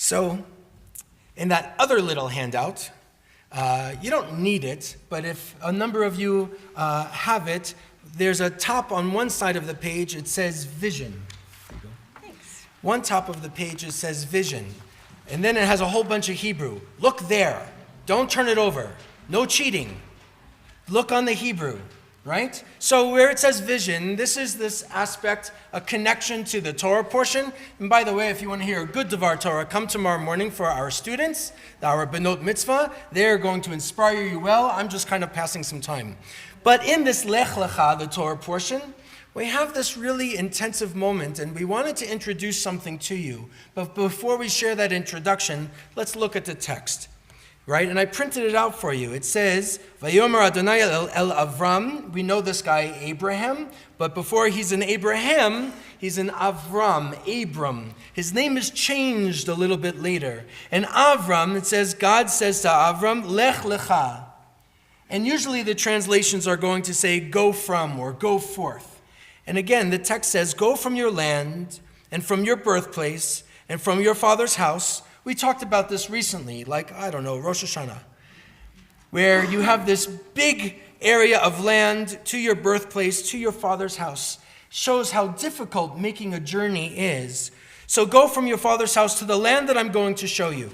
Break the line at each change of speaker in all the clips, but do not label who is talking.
So, in that other little handout, you don't need it, but if a number of you have it, there's a top on one side of the page, it says vision.
Thanks.
One top of the page, it says vision. And then it has a whole bunch of Hebrew. Look there. Don't turn it over. No cheating. Look on the Hebrew, right? So where it says vision, this is this aspect, a connection to the Torah portion. And by the way, if you want to hear a good Devar Torah, come tomorrow morning for our students, our Benot Mitzvah. They're going to inspire you well. I'm just kind of passing some time. But in this Lech Lecha, the Torah portion, we have this really intensive moment, and we wanted to introduce something to you. But before we share that introduction, let's look at the text. Right? And I printed it out for you. It says, Vayomer Adonai el Avram. We know this guy, Abraham. But before he's an Abraham, he's an Avram, Abram. His name is changed a little bit later. And Avram, it says, God says to Avram, Lech Lecha. And usually the translations are going to say, go from or go forth. And again, the text says, go from your land and from your birthplace and from your father's house. We talked about this recently, like, Rosh Hashanah, where you have this big area of land to your birthplace, to your father's house. Shows how difficult making a journey is. So go from your father's house to the land that I'm going to show you.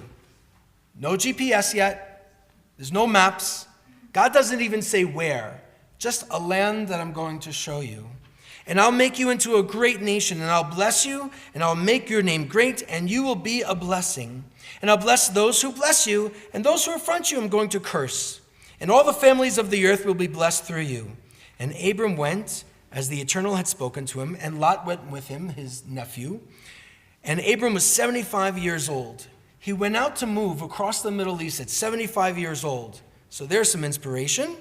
No GPS yet. There's no maps. God doesn't even say where. Just a land that I'm going to show you. And I'll make you into a great nation, and I'll bless you, and I'll make your name great, and you will be a blessing. And I'll bless those who bless you, and those who affront you I'm going to curse. And all the families of the earth will be blessed through you. And Abram went, as the Eternal had spoken to him, and Lot went with him, his nephew. And Abram was 75 years old. He went out to move across the Middle East at 75 years old. So there's some inspiration.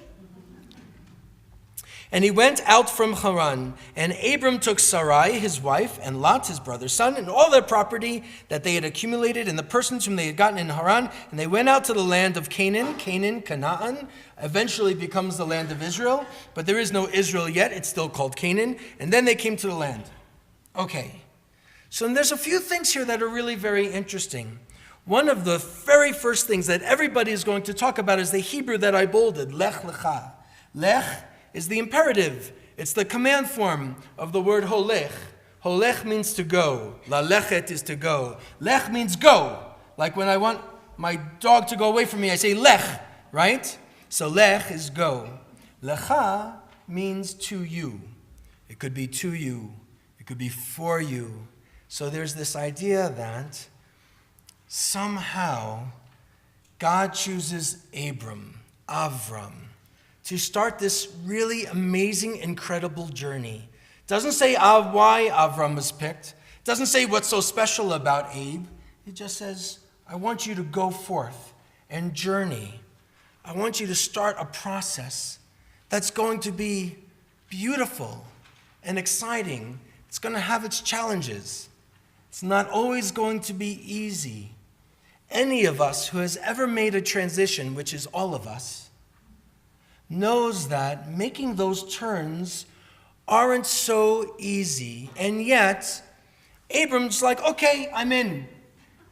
And he went out from Haran, and Abram took Sarai, his wife, and Lot, his brother's son, and all their property that they had accumulated, and the persons whom they had gotten in Haran, and they went out to the land of Canaan. Canaan, eventually becomes the land of Israel, but there is no Israel yet. It's still called Canaan. And then they came to the land. Okay. So there's a few things here that are really very interesting. One of the very first things that everybody is going to talk about is the Hebrew that I bolded, Lech Lecha. Lech is the imperative. It's the command form of the word holech. Holech means to go. Lalechet is to go. Lech means go. Like when I want my dog to go away from me, I say lech, right? So lech is go. Lecha means to you. It could be to you. It could be for you. So there's this idea that somehow God chooses Avram, to start this really amazing, incredible journey. Doesn't say why Avram was picked. Doesn't say what's so special about Abe. It just says, I want you to go forth and journey. I want you to start a process that's going to be beautiful and exciting. It's going to have its challenges. It's not always going to be easy. Any of us who has ever made a transition, which is all of us, knows that making those turns aren't so easy. And yet, Abram's like, okay, I'm in.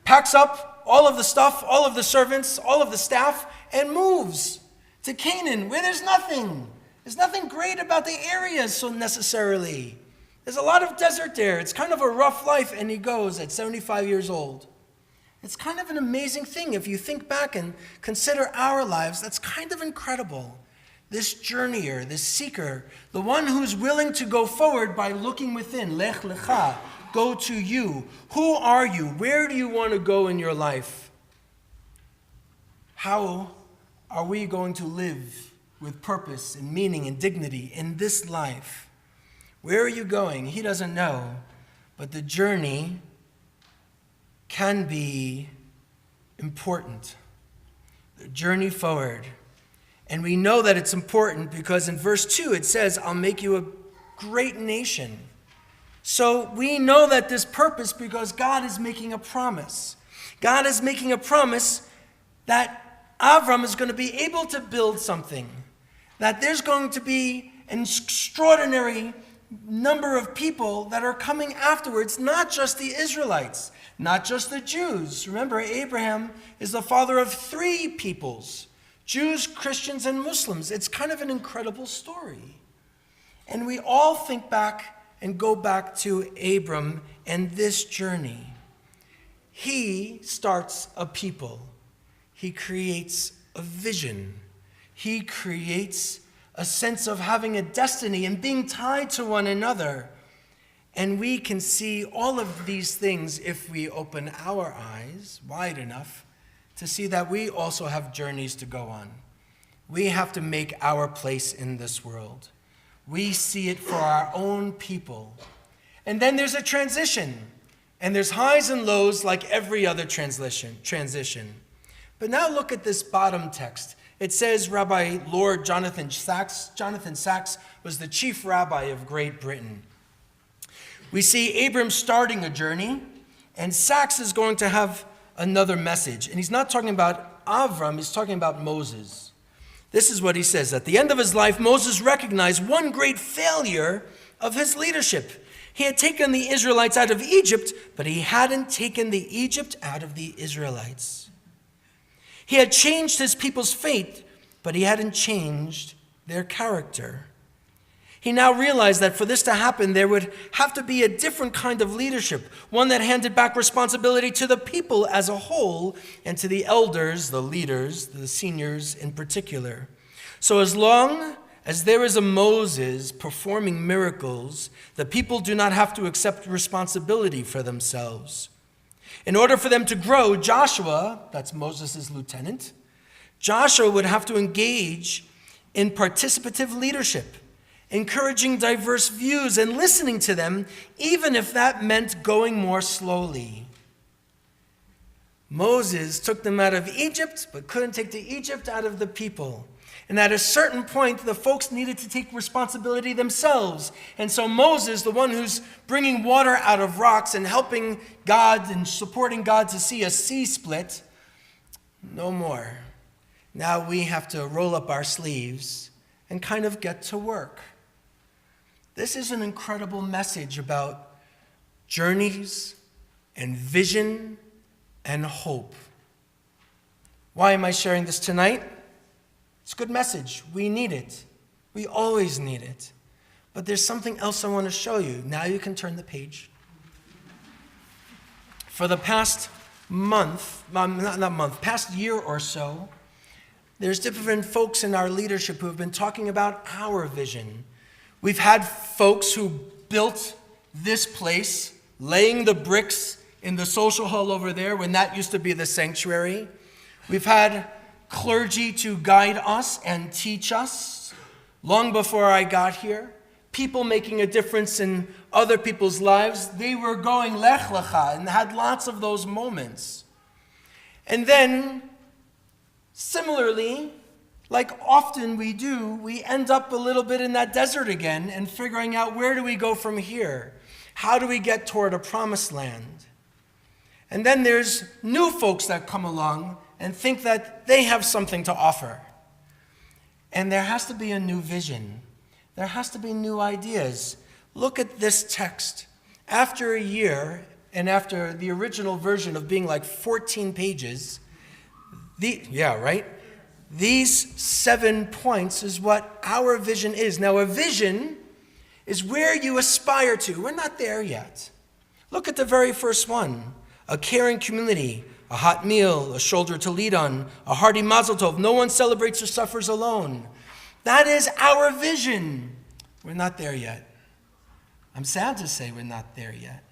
Packs up all of the stuff, all of the servants, all of the staff, and moves to Canaan, where there's nothing. There's nothing great about the area so necessarily. There's a lot of desert there. It's kind of a rough life, and he goes at 75 years old. It's kind of an amazing thing. If you think back and consider our lives, that's kind of incredible. This journeyer, this seeker, the one who's willing to go forward by looking within, Lech Lecha, go to you. Who are you? Where do you want to go in your life? How are we going to live with purpose and meaning and dignity in this life? Where are you going? He doesn't know, but the journey can be important. The journey forward. And we know that it's important because in verse 2 it says, I'll make you a great nation. So we know that this purpose because God is making a promise. God is making a promise that Avram is going to be able to build something. That there's going to be an extraordinary, number of people that are coming afterwards, not just the Israelites, not just the Jews. Remember, Abraham is the father of 3 peoples, Jews, Christians, and Muslims. It's kind of an incredible story. And we all think back and go back to Abram and this journey. He starts a people. He creates a vision. He creates a sense of having a destiny and being tied to one another. And we can see all of these things if we open our eyes wide enough to see that we also have journeys to go on. We have to make our place in this world. We see it for our own people. And then there's a transition. And there's highs and lows like every other transition. But now look at this bottom text. It says Rabbi Lord Jonathan Sacks. Jonathan Sacks was the chief rabbi of Great Britain. We see Abram starting a journey, and Sacks is going to have another message. And he's not talking about Avram, he's talking about Moses. This is what he says. At the end of his life, Moses recognized one great failure of his leadership. He had taken the Israelites out of Egypt, but he hadn't taken the Egypt out of the Israelites. He had changed his people's fate, but he hadn't changed their character. He now realized that for this to happen, there would have to be a different kind of leadership, one that handed back responsibility to the people as a whole and to the elders, the leaders, the seniors in particular. So as long as there is a Moses performing miracles, the people do not have to accept responsibility for themselves. In order for them to grow, Joshua, that's Moses' lieutenant, Joshua would have to engage in participative leadership, encouraging diverse views and listening to them, even if that meant going more slowly. Moses took them out of Egypt, but couldn't take the Egypt out of the people. And at a certain point, the folks needed to take responsibility themselves. And so Moses, the one who's bringing water out of rocks and helping God and supporting God to see a sea split, no more. Now we have to roll up our sleeves and kind of get to work. This is an incredible message about journeys and vision and hope. Why am I sharing this tonight? It's a good message. We need it. We always need it. But there's something else I want to show you. Now you can turn the page. For the past past year or so, there's different folks in our leadership who have been talking about our vision. We've had folks who built this place, laying the bricks in the social hall over there when that used to be the sanctuary. We've had clergy to guide us and teach us long before I got here. People making a difference in other people's lives. They were going lech lecha and had lots of those moments. And then, similarly, like often we do, we end up a little bit in that desert again and figuring out where do we go from here? How do we get toward a promised land? And then there's new folks that come along and think that they have something to offer. And there has to be a new vision. There has to be new ideas. Look at this text. After a year, and after the original version of being like 14 pages, these 7 points is what our vision is. Now, a vision is where you aspire to. We're not there yet. Look at the very first one. A caring community, a hot meal, a shoulder to lean on, a hearty mazel tov. No one celebrates or suffers alone. That is our vision. We're not there yet. I'm sad to say we're not there yet.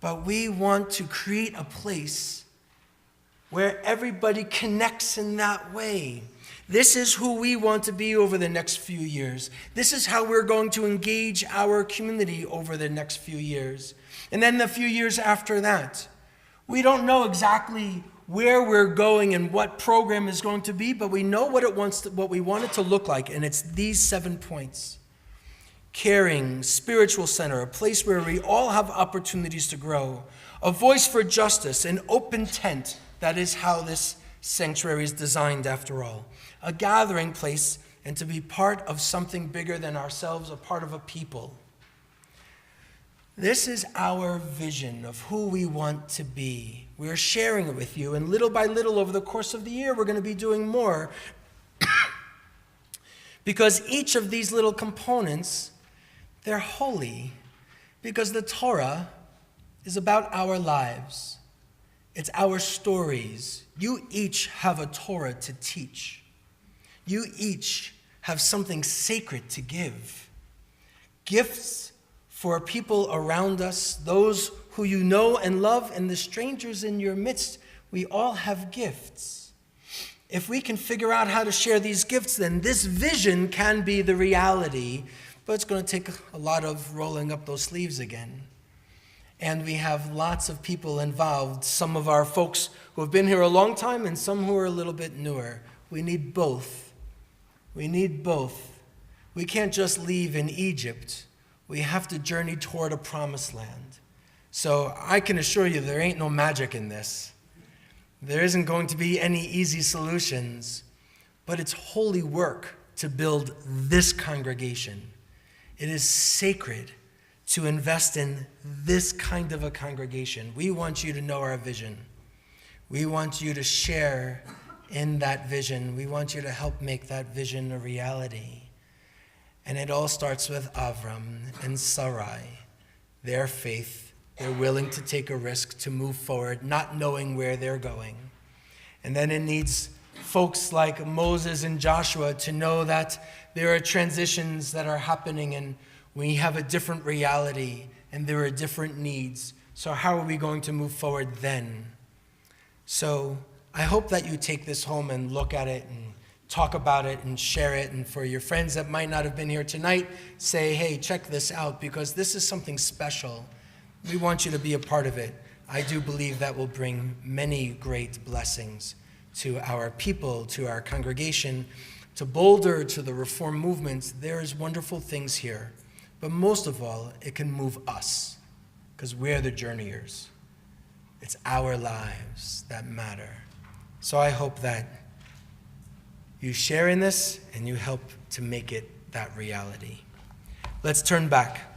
But we want to create a place where everybody connects in that way. This is who we want to be over the next few years. This is how we're going to engage our community over the next few years. And then the few years after that. We don't know exactly where we're going and what program is going to be, but we know what we want it to look like, and it's these 7 points. Caring, spiritual center, a place where we all have opportunities to grow, a voice for justice, an open tent. That is how this sanctuary is designed after all. A gathering place and to be part of something bigger than ourselves, a part of a people. This is our vision of who we want to be. We're sharing it with you, and little by little over the course of the year, we're going to be doing more. Because each of these little components, they're holy. Because the Torah is about our lives. It's our stories. You each have a Torah to teach. You each have something sacred to give. Gifts for people around us, those who you know and love, and the strangers in your midst. We all have gifts. If we can figure out how to share these gifts, then this vision can be the reality. But it's going to take a lot of rolling up those sleeves again. And we have lots of people involved, some of our folks who have been here a long time and some who are a little bit newer. We need both. We need both. We can't just leave in Egypt. We have to journey toward a promised land. So I can assure you there ain't no magic in this. There isn't going to be any easy solutions, but it's holy work to build this congregation. It is sacred to invest in this kind of a congregation. We want you to know our vision. We want you to share in that vision. We want you to help make that vision a reality. And it all starts with Avram and Sarai, their faith. They're willing to take a risk to move forward, not knowing where they're going. And then it needs folks like Moses and Joshua to know that there are transitions that are happening and we have a different reality and there are different needs. So how are we going to move forward then? So I hope that you take this home and look at it and talk about it and share it. And for your friends that might not have been here tonight, say, hey, check this out because this is something special. We want you to be a part of it. I do believe that will bring many great blessings to our people, to our congregation, to Boulder, to the Reform movements. There's wonderful things here. But most of all, it can move us because we're the journeyers. It's our lives that matter. So I hope that you share in this and you help to make it that reality. Let's turn back